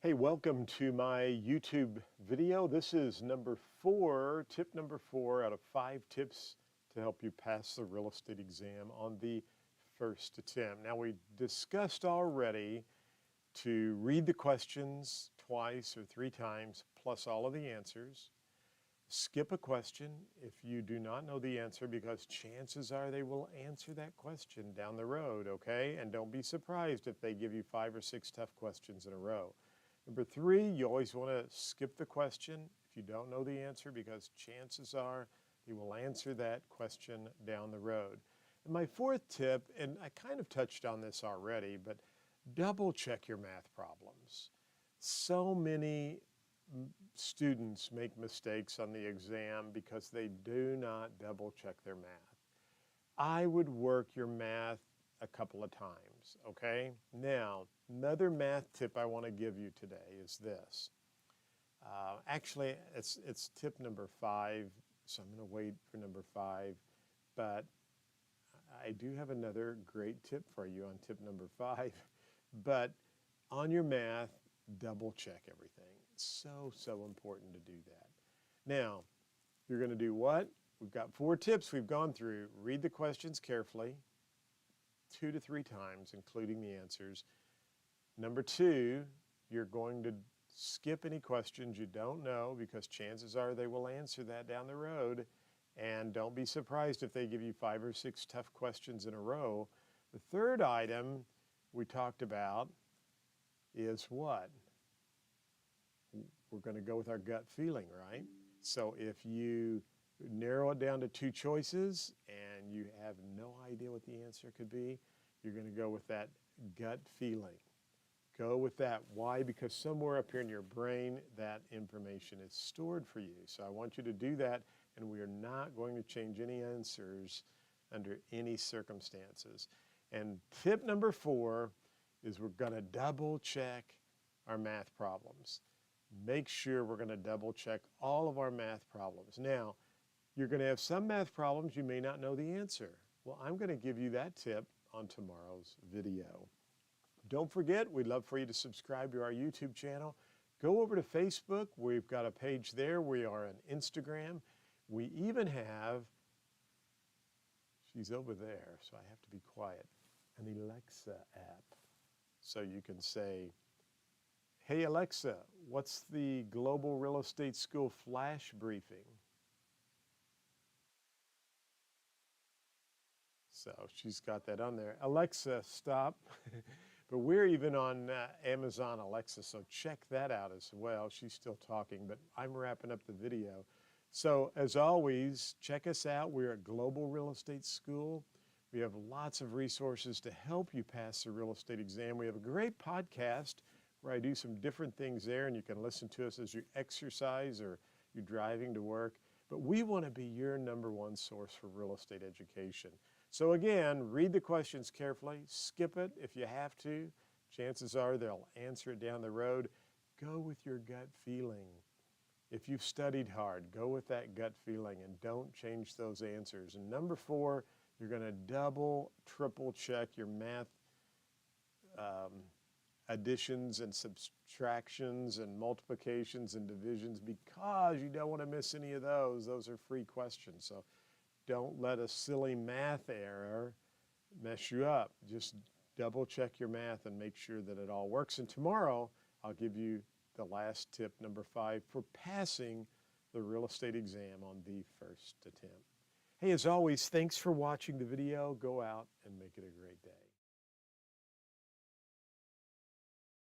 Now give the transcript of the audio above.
Hey, welcome to my YouTube video. This is number 4, tip number 4 out of 5 tips to help you pass the real estate exam on the first attempt. Now, we discussed already to read the questions twice or 3 times, plus all of the answers. Skip a question if you do not know the answer, because chances are they will answer that question down the road, okay? And don't be surprised if they give you 5 or 6 tough questions in a row. Number 3, you always want to skip the question if you don't know the answer, because chances are they will answer that question down the road. And my 4th tip, and I kind of touched on this already, but double check your math problems. So many students make mistakes on the exam because they do not double check their math. I would work your math a couple of times, okay? Now, another math tip I want to give you today is this. Actually, it's tip number 5, so I'm going to wait for number 5, but I do have another great tip for you on tip number 5. But on your math, double check everything. It's so important to do that. Now, you're going to do what? We've got 4 tips we've gone through. Read the questions carefully, 2 to 3 times, including the answers. Number 2, you're going to skip any questions you don't know, because chances are they will answer that down the road. And don't be surprised if they give you 5 or 6 tough questions in a row. The third item we talked about is what? We're going to go with our gut feeling, right? So if you narrow it down to 2 choices and you have no idea what the answer could be, you're going to go with that gut feeling. Go with that. Why? Because somewhere up here in your brain, that information is stored for you. So I want you to do that, and we are not going to change any answers under any circumstances. And tip number 4 is we're going to double check our math problems. Make sure we're going to double check all of our math problems. Now, you're going to have some math problems you may not know the answer. Well, I'm going to give you that tip on tomorrow's video. Don't forget, we'd love for you to subscribe to our YouTube channel. Go over to Facebook. We've got a page there. We are on Instagram. We even have, she's over there, so I have to be quiet, an Alexa app. So you can say, "Hey Alexa, what's the Global Real Estate School flash briefing?" So she's got that on there. Alexa, stop. But we're even on Amazon Alexa, so check that out as well. She's still talking, but I'm wrapping up the video. So as always, check us out. We're at Global Real Estate School. We have lots of resources to help you pass the real estate exam. We have a great podcast where I do some different things there, and you can listen to us as you exercise or you're driving to work. But we want to be your #1 source for real estate education. So again, read the questions carefully, skip it if you have to. Chances are they'll answer it down the road. Go with your gut feeling. If you've studied hard, go with that gut feeling and don't change those answers. And number 4, you're going to double, triple check your math additions and subtractions and multiplications and divisions, because you don't want to miss any of those. Those are free questions. So don't let a silly math error mess you up. Just double check your math and make sure that it all works. And tomorrow, I'll give you the last tip, number 5, for passing the real estate exam on the first attempt. Hey, as always, thanks for watching the video. Go out and make it a great day.